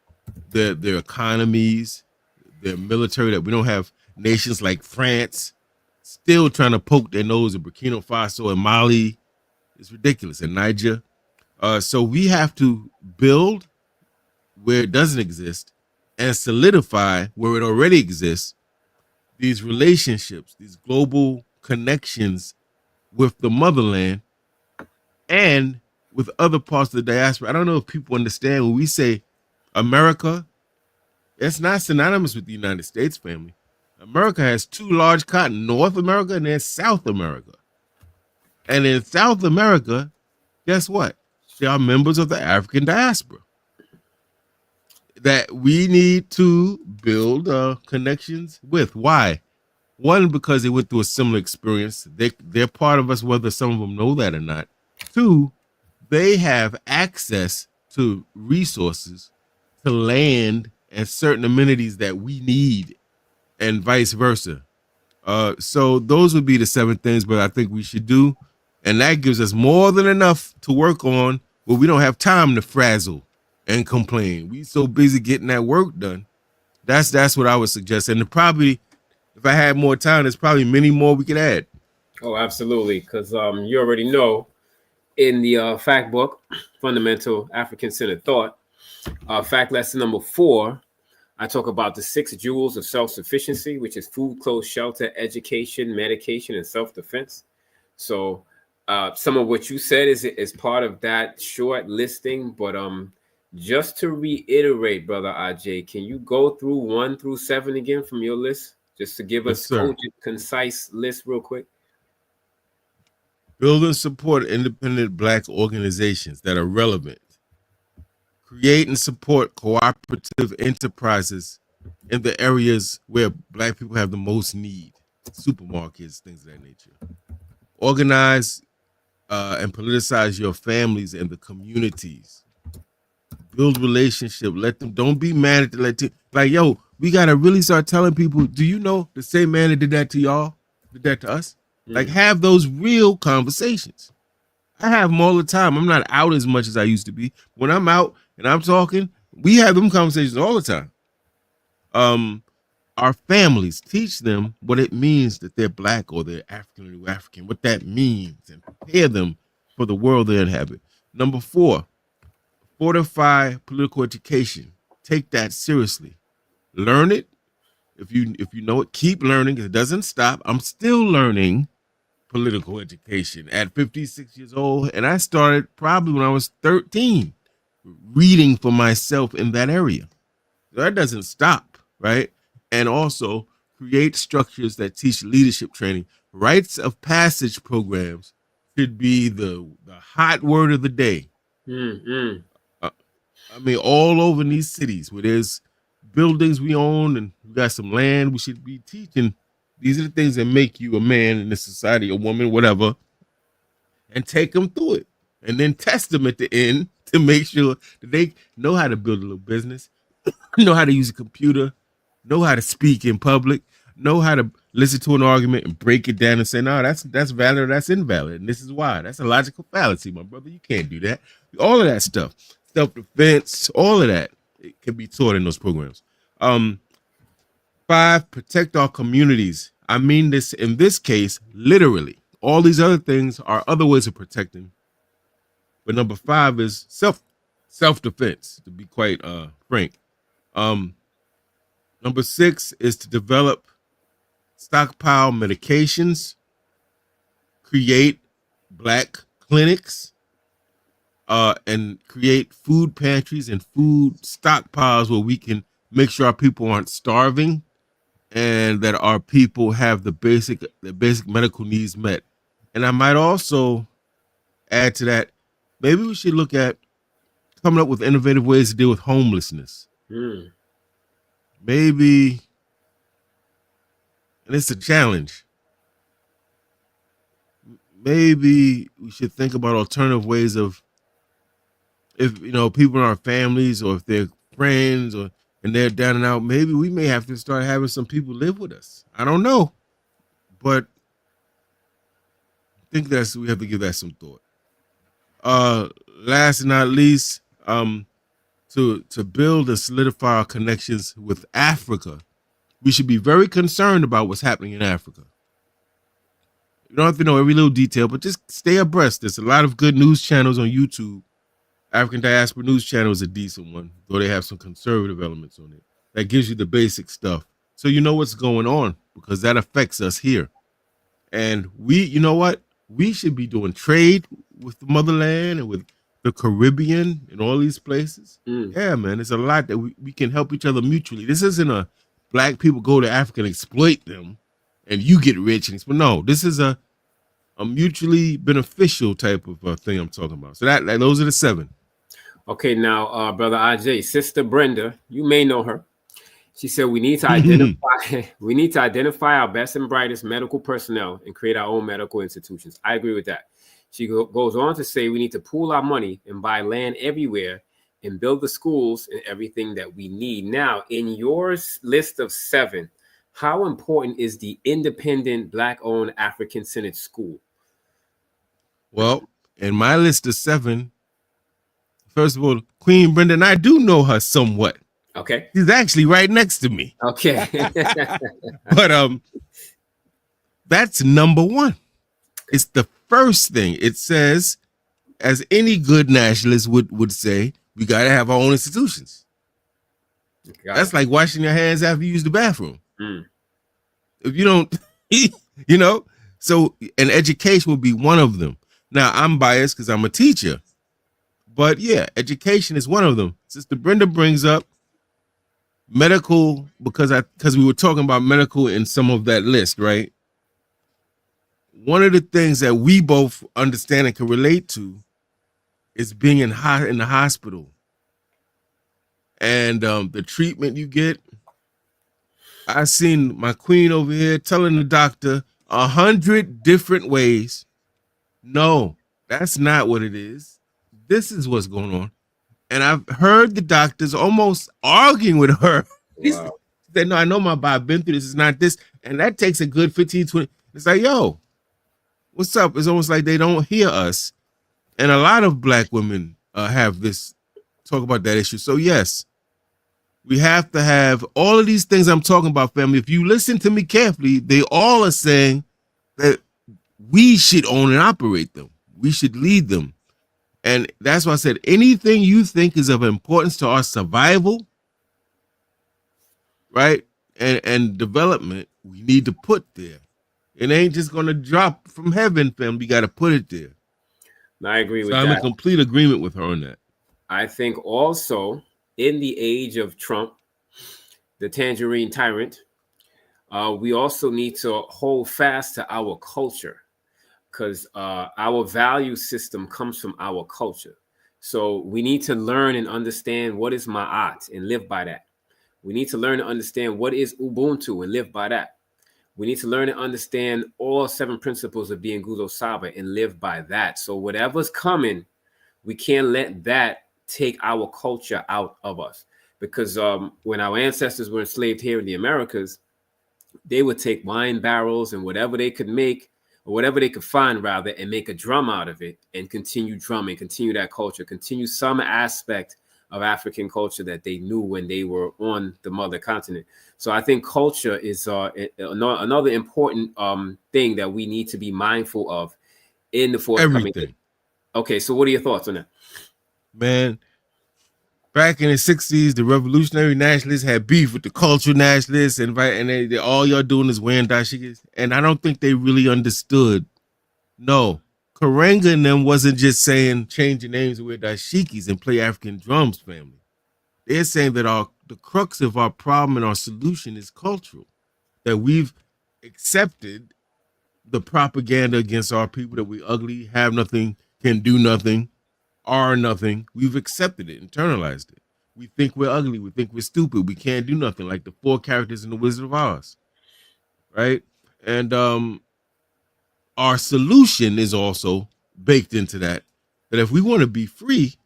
B: their economies, their military, that we don't have nations like France still trying to poke their nose at Burkina Faso and Mali. It's ridiculous. And Niger. So we have to build where it doesn't exist and solidify where it already exists, these relationships, these global connections with the motherland and with other parts of the diaspora. I don't know if people understand when we say America, it's not synonymous with the United States, family. America has two large continents, North America and then South America. And in South America, guess what? They are members of the African diaspora that we need to build connections with. Why? One, because they went through a similar experience. They're part of us, whether some of them know that or not. Two, they have access to resources, to land, and certain amenities that we need, and vice versa. So those would be the 7 things, but I think we should do, and that gives us more than enough to work on. Where we don't have time to frazzle and complain. We so busy getting that work done. That's what I would suggest. And probably, if I had more time, there's probably many more we could add.
A: Oh, absolutely. Because you already know in the fact book, Fundamental African Centered Thought, fact lesson number 4, I talk about the 6 jewels of self-sufficiency, which is food, clothes, shelter, education, medication, and self-defense. So some of what you said is part of that short listing, but just to reiterate, Brother Agyei, can you go through 1 through 7 again from your list, just to give us cogent, concise list real quick?
B: Build and support independent Black organizations that are relevant. Create and support cooperative enterprises in the areas where Black people have the most need, supermarkets, things of that nature. Organize and politicize your families and the communities. Build relationship. Let them. Don't be mad at the like. Yo, we gotta really start telling people. Do you know the same man that did that to y'all did that to us? Like, have those real conversations. I have them all the time. I'm not out as much as I used to be. When I'm out and I'm talking, we have them conversations all the time. Our families, teach them what it means that they're Black or they're African or New African, what that means, and prepare them for the world they inhabit. Number 4, fortify political education. Take that seriously. Learn it. If you know it, keep learning. It doesn't stop. I'm still learning political education at 56 years old, and I started probably when I was 13, reading for myself in that area. So that doesn't stop, right? And also create structures that teach leadership training. Rites of passage programs should be the hot word of the day. I mean, all over in these cities where there's buildings we own and we got some land, we should be teaching. These are the things that make you a man in this society, a woman, whatever, and take them through it. And then test them at the end to make sure that they know how to build a little business, know how to use a computer, know how to speak in public, know how to listen to an argument and break it down and say, no, that's valid or that's invalid. And this is why. That's a logical fallacy, my brother. You can't do that. All of that stuff. Self-defense, all of that, it can be taught in those programs. 5, protect our communities. I mean this in this case, literally. All these other things are other ways of protecting. But number 5 is self-defense, to be quite frank. Number 6 is to develop stockpile medications, create Black clinics, and create food pantries and food stockpiles where we can make sure our people aren't starving and that our people have the basic medical needs met. And I might also add to that, maybe we should look at coming up with innovative ways to deal with homelessness. Maybe, and it's a challenge, maybe we should think about alternative ways of, if people in our families or if they're friends and they're down and out, maybe we may have to start having some people live with us. I don't know, but I think we have to give that some thought. Last and not least, to build and solidify our connections with Africa, we should be very concerned about what's happening in Africa. You don't have to know every little detail, but just stay abreast. There's a lot of good news channels on YouTube. African Diaspora News Channel is a decent one, though they have some conservative elements on it. That gives you the basic stuff. So you know what's going on, because that affects us here. And you know what? We should be doing trade with the motherland and with the Caribbean and all these places. Yeah, man, it's a lot that we can help each other mutually. This isn't a black people go to Africa and exploit them, and you get rich. And no, this is a mutually beneficial type of thing I'm talking about. So that those are the 7.
A: Okay, now, brother Agyei, Sister Brenda, you may know her. She said we need to identify our best and brightest medical personnel and create our own medical institutions. I agree with that. She goes on to say we need to pool our money and buy land everywhere and build the schools and everything that we need. Now, in your list of 7, how important is the independent Black-owned African-centered school?
B: Well, in my list of 7, first of all, Queen Brenda, and I do know her somewhat.
A: Okay.
B: She's actually right next to me.
A: Okay.
B: But that's number 1. It's the first thing. It says, as any good nationalist would say, we got to have our own institutions. That's like washing your hands after you use the bathroom. If you don't, you know, so an education will be one of them. Now, I'm biased because I'm a teacher. But yeah, education is one of them. Sister Brenda brings up medical because we were talking about medical in some of that list, right? One of the things that we both understand and can relate to is being in the hospital and the treatment you get. I seen my queen over here telling the doctor 100 different ways. No, that's not what it is. This is what's going on. And I've heard the doctors almost arguing with her. Wow. She said, no, I know my body, I've been through this. It's not this. And that takes a good 15, 20. It's like, yo, what's up? It's almost like they don't hear us. And a lot of Black women have this, talk about that issue. So yes, we have to have all of these things I'm talking about, family. If you listen to me carefully, they all are saying that we should own and operate them. We should lead them. And that's why I said anything you think is of importance to our survival, right, and development, we need to put there. It ain't just going to drop from heaven, fam. We got to put it there.
A: I agree with that.
B: I'm in complete agreement with her on that.
A: I think also in the age of Trump, the tangerine tyrant, we also need to hold fast to our culture. Because our value system comes from our culture. So we need to learn and understand what is Ma'at and live by that. We need to learn and understand what is Ubuntu and live by that. We need to learn and understand all 7 principles of being Guzo Saba and live by that. So whatever's coming, we can't let that take our culture out of us. Because when our ancestors were enslaved here in the Americas, they would take wine barrels and whatever they could make, or whatever they could find rather, and make a drum out of it and continue drumming, continue that culture, continue some aspect of African culture that they knew when they were on the mother continent. So I think culture is another important thing that we need to be mindful of in the forthcoming.
B: Everything.
A: Okay, so what are your thoughts on that?
B: Man, back in the 60s, the revolutionary nationalists had beef with the cultural nationalists, and they all y'all doing is wearing dashikis. And I don't think they really understood. No, Karenga and them wasn't just saying change your names and wear dashikis and play African drums, family. They're saying that the crux of our problem and our solution is cultural. That we've accepted the propaganda against our people, that we ugly, have nothing, can do nothing, are nothing. We've accepted it, internalized it. We think we're ugly. We think we're stupid. We can't do nothing, like the 4 characters in the Wizard of Oz, right? And our solution is also baked into that. That if we want to be free,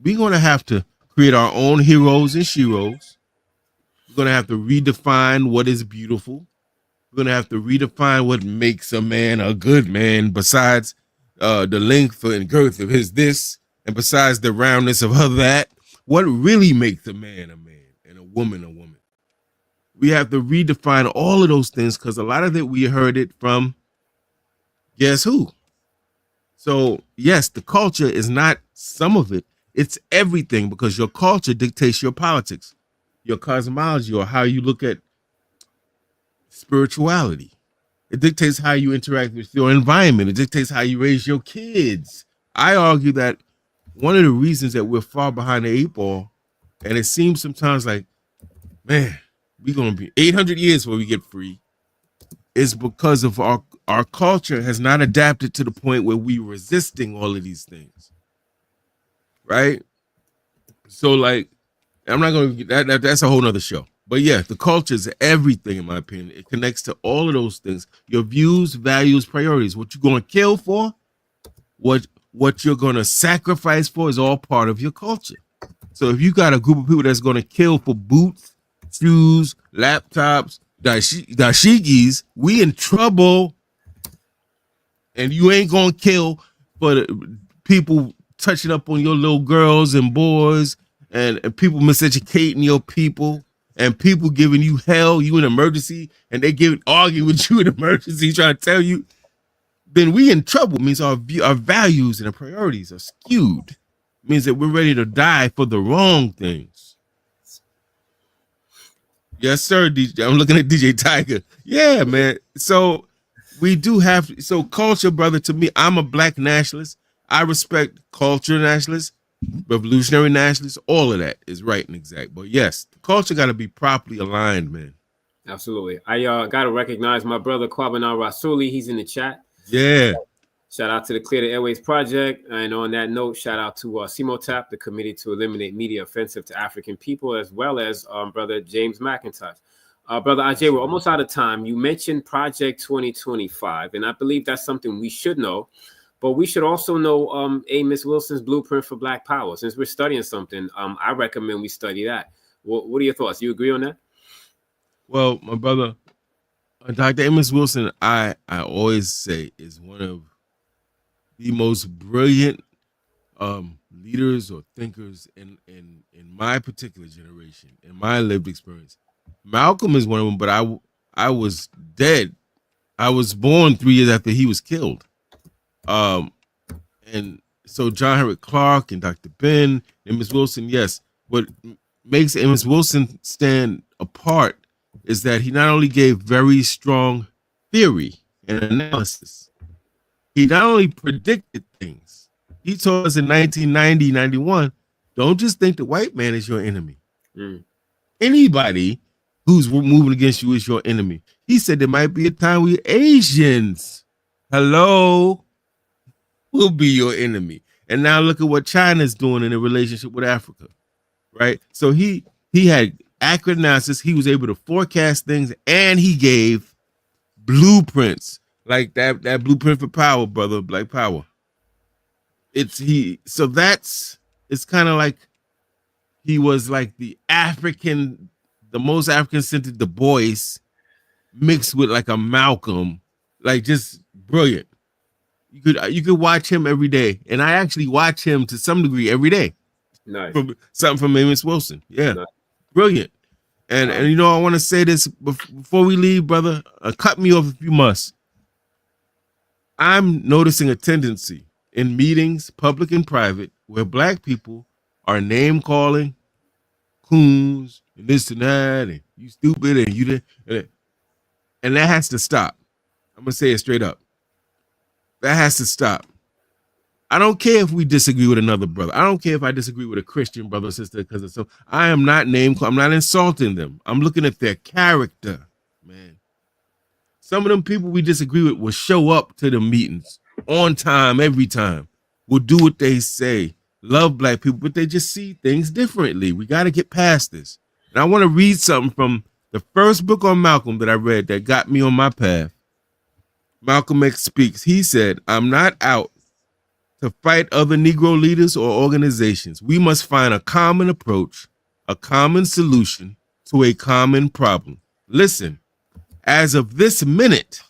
B: we're going to have to create our own heroes and sheroes. We're going to have to redefine what is beautiful. We're going to have to redefine what makes a man a good man, besides the length and girth of his this, and besides the roundness of her that. What really makes a man and a woman a woman? We have to redefine all of those things, because a lot of it we heard it from guess who? So yes, the culture is not some of it. It's everything, because your culture dictates your politics, your cosmology, or how you look at spirituality. It dictates how you interact with your environment. It dictates how you raise your kids. I argue that one of the reasons that we're far behind the 8 ball, and it seems sometimes like, man, we're gonna be 800 years before we get free, is because of our culture has not adapted to the point where we resisting all of these things, right? So like, I'm not gonna that's a whole nother show. But yeah, the culture is everything in my opinion. It connects to all of those things: your views, values, priorities. What you're gonna kill for, what you're gonna sacrifice for, is all part of your culture. So if you got a group of people that's gonna kill for boots, shoes, laptops, dashikis, we in trouble. And you ain't gonna kill for the people touching up on your little girls and boys, and people miseducating your people, and people giving you hell, you in emergency, and they argue with you in emergency, trying to tell you. Then we in trouble. It means our values and our priorities are skewed. It means that we're ready to die for the wrong things. Yes, sir, DJ. I'm looking at DJ Tiger. Yeah, man. So we do have, so culture, brother, to me, I'm a black nationalist. I respect culture nationalists, revolutionary nationalists, all of that is right and exact. But yes, the culture got to be properly aligned, man.
A: Absolutely. I got to recognize my brother, Kwabanar Rasuli. He's in the chat.
B: Yeah.
A: Shout out to the Clear the Airways Project. And on that note, shout out to CMOTAP, the Committee to Eliminate Media Offensive to African People, as well as brother James McIntosh. Brother Agyei, we're almost out of time. You mentioned Project 2025, and I believe that's something we should know. But we should also know Amos Wilson's Blueprint for Black Power. Since we're studying something, I recommend we study that. What are your thoughts? You agree on that?
B: Well, my brother, Dr. Amos Wilson, I always say is one of the most brilliant leaders or thinkers in my particular generation, in my lived experience. Malcolm is one of them, but I was dead. I was born 3 years after he was killed. And so John Henrik Clarke and Dr. Ben, Amos Wilson, yes. What makes Amos Wilson stand apart is that he not only gave very strong theory and analysis, he not only predicted things. He told us in 1990, 91, don't just think the white man is your enemy. Anybody who's moving against you is your enemy. He said there might be a time where Asians, will be your enemy. And now look at what China's doing in a relationship with Africa, right? So he had accurate analysis. He was able to forecast things, and he gave blueprints like that blueprint for power, brother, Black Power. It's kind of like he was like the most African-centered Du Bois mixed with like a Malcolm, like just brilliant. You could watch him every day, and I actually watch him to some degree every day.
A: Nice.
B: Something from Amos Wilson, yeah,
A: Nice.
B: Brilliant. And I want to say this before we leave, brother. Cut me off if you must. I'm noticing a tendency in meetings, public and private, where Black people are name calling, coons, and this and that, and you stupid, and you did, and that has to stop. I'm gonna say it straight up. That has to stop. I don't care if we disagree with another brother. I don't care if I disagree with a Christian brother or sister because of so. I am not I'm not insulting them. I'm looking at their character, man. Some of them people we disagree with will show up to the meetings on time every time. Will do what they say. Love Black people, but they just see things differently. We got to get past this. And I want to read something from the first book on Malcolm that I read that got me on my path. Malcolm X speaks. He said, "I'm not out to fight other Negro leaders or organizations. We must find a common approach, a common solution to a common problem. Listen, as of this minute,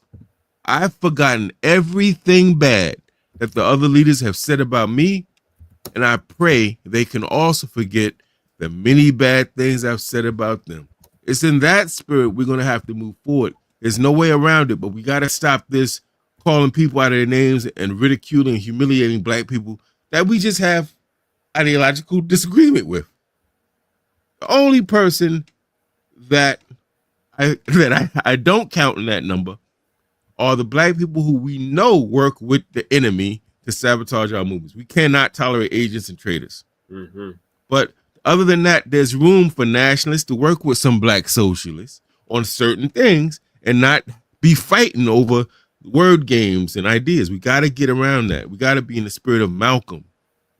B: I've forgotten everything bad that the other leaders have said about me, and I pray they can also forget the many bad things I've said about them." It's in that spirit we're going to have to move forward. There's no way around it, but we got to stop this calling people out of their names and ridiculing and humiliating Black people that we just have ideological disagreement with. The only person that I don't count in that number are the Black people who we know work with the enemy to sabotage our movements. We cannot tolerate agents and traitors. Mm-hmm. But Other than that, there's room for nationalists to work with some black socialists on certain things and not be fighting over word games and ideas. We got to get around that. We got to be in the spirit of Malcolm.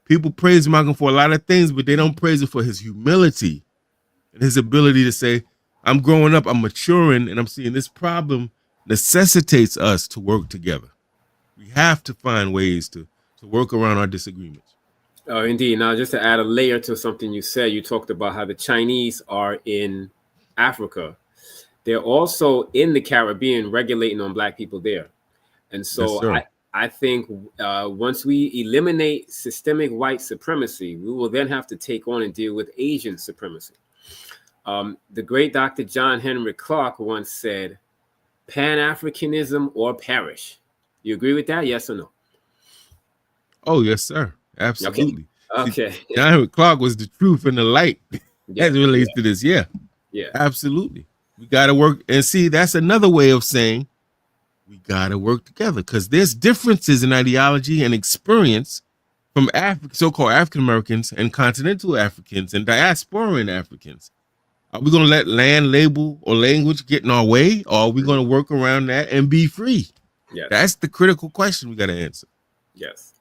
B: People praise Malcolm for a lot of things, but they don't praise him for his humility and his ability to say, I'm growing up, I'm maturing, and I'm seeing this problem necessitates us to work together. We have to find ways to work around our disagreements.
A: Oh, indeed. Now, just to add a layer to something you said, you talked about how the Chinese are in Africa. They're also in the Caribbean regulating on black people there. And so
B: Yes,
A: I think once we eliminate systemic white supremacy, we will then have to take on and deal with Asian supremacy. The great Dr. John Henrik Clarke once said, Pan-Africanism or perish. You agree with that? Yes or no?
B: Oh, yes, sir. Absolutely.
A: Okay.
B: John Henrik Clarke was the truth and the light as it relates to this. Yeah. Absolutely. We got to work. And see, that's another way of saying we got to work together because there's differences in ideology and experience from so-called African Americans and continental Africans and diasporan Africans. Are we going to let land, label, or language get in our way, or are we going to work around that and be free?
A: Yes.
B: That's the critical question we got to answer.
A: Yes.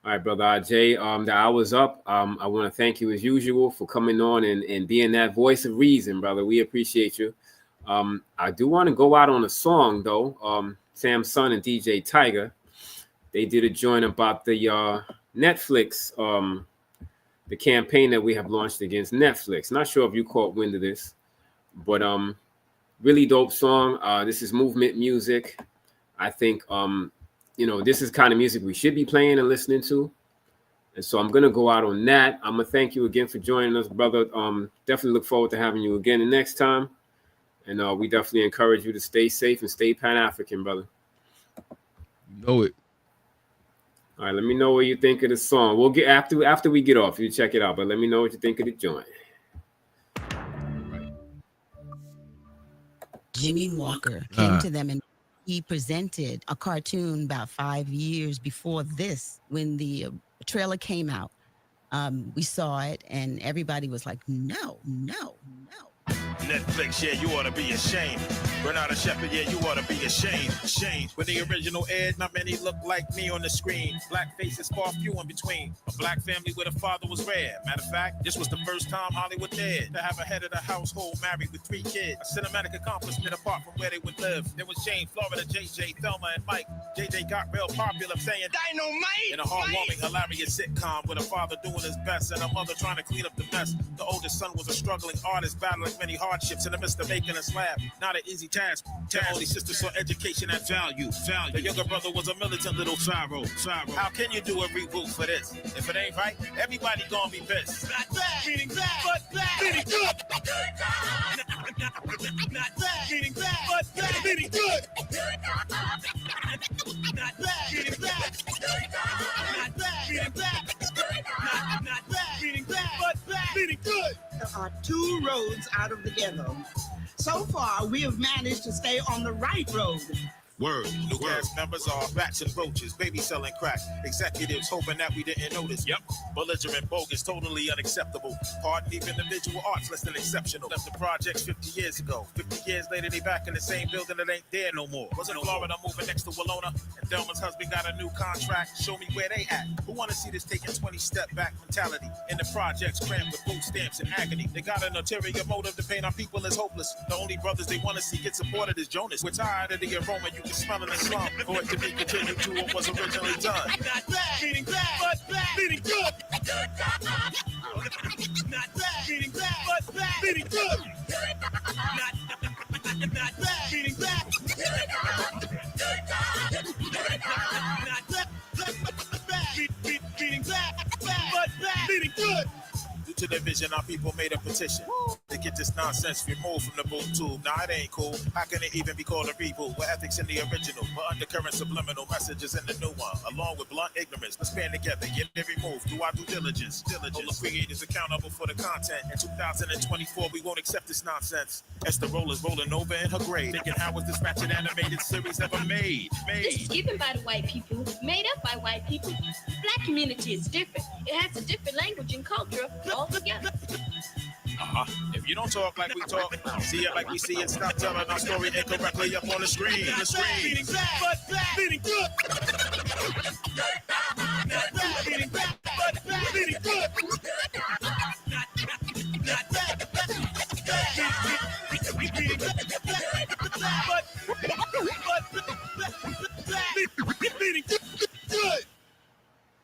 A: All right, Brother Agyei, the hour's up. I want to thank you as usual for coming on and being that voice of reason, brother. We appreciate you. I do want to go out on a song, though. Sam Sun and DJ Tiger, they did a joint about the Netflix, the campaign that we have launched against Netflix. Not sure if you caught wind of this, but really dope song. This is movement music. I think this is kind of music we should be playing and listening to. And so I'm gonna go out on that. I'm gonna thank you again for joining us, brother. Definitely look forward to having you again the next time. And we definitely encourage you to stay safe and stay Pan-African, brother.
B: You know it.
A: All right, let me know what you think of the song. We'll get after we get off. You check it out, but let me know what you think of the joint.
D: Jimmy Walker came to them and he presented a cartoon about 5 years before this. When the trailer came out, we saw it and everybody was like, no.
E: Netflix, yeah, you ought to be ashamed. Renata Shepherd, yeah, you ought to be ashamed. Shame. When the original aired, not many look like me on the screen. Black faces far few in between. A black family where the father was rare. Matter of fact, this was the first time Hollywood dared to have a head of the household married with 3 kids. A cinematic accomplishment apart from where they would live. There was Jane, Florida, JJ, Thelma, and Mike. JJ got real popular saying Dynamite! In a heartwarming, hilarious sitcom with a father doing his best and a mother trying to clean up the mess. The oldest son was a struggling artist battling many hardships in the midst of making us laugh. Not an easy task. The only sister saw education at value. The younger brother was a militant little pharaoh. How can you do a reboot for this? If it ain't right, everybody gonna be pissed. Not bad, meaning bad, but bad, meaning good. Not bad, meaning bad, but bad, meaning good. Not bad, meaning bad. Not bad, meaning bad. Not bad, meaning bad, but bad, meaning good.
F: There are 2 roads out of the ghetto. So far, we have managed to stay on the right road.
E: Word. New cast members are bats and roaches, baby selling crack. Executives hoping that we didn't notice. Yep. Belligerent, bogus, totally unacceptable. Pardon even individual arts less than exceptional. Left the projects 50 years ago. 50 years later, they back in the same building that ain't there no more. Was in Florida moving next to Walona, and Delma's husband got a new contract. Show me where they at. Who wanna see this taking 20 step back mentality? In the projects crammed with food stamps and agony. They got an ulterior motive to paint our people as hopeless. The only brothers they wanna see get supported is Jonas. We're tired of the aroma you can smell in the slum. For it to be continued to what was originally done. Not bad, meaning bad, but bad, meaning good. Not bad, meaning bad, but bad, meaning good. Not bad, meaning bad. Not bad, meaning bad, but bad, meaning good. Due to the vision, our people made a petition to get this nonsense removed from the boot tube. Nah, it ain't cool. How can it even be called a reboot? With ethics in the original, but undercurrent subliminal messages in the new one. Along with blunt ignorance, let's band together, get it removed. Do our due diligence. Hold the creators accountable for the content. In 2024, we won't accept this nonsense. Esther Roller's rolling over in her grave, thinking how was this ratchet animated series ever made?
G: This is given by the white people, made up by white people. Black community is different. It has a different language and culture altogether.
E: If you don't talk like we talk, see it like we see it, stop telling our story incorrectly up on the screen.
H: Beating back, but black. Beating good. Not bad. Beating back, but black. Beating good. Not bad. Beating good.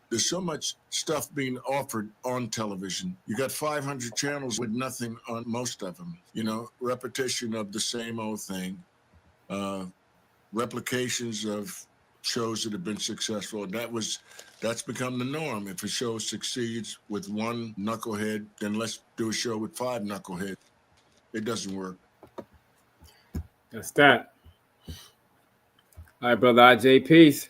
I: There's so much stuff being offered on television. You got 500 channels with nothing on most of them. You know, repetition of the same old thing, replications of shows that have been successful. That's become the norm. If a show succeeds with one knucklehead, then let's do a show with 5 knuckleheads. It doesn't work.
A: That's that. All right, brother Agyei, peace.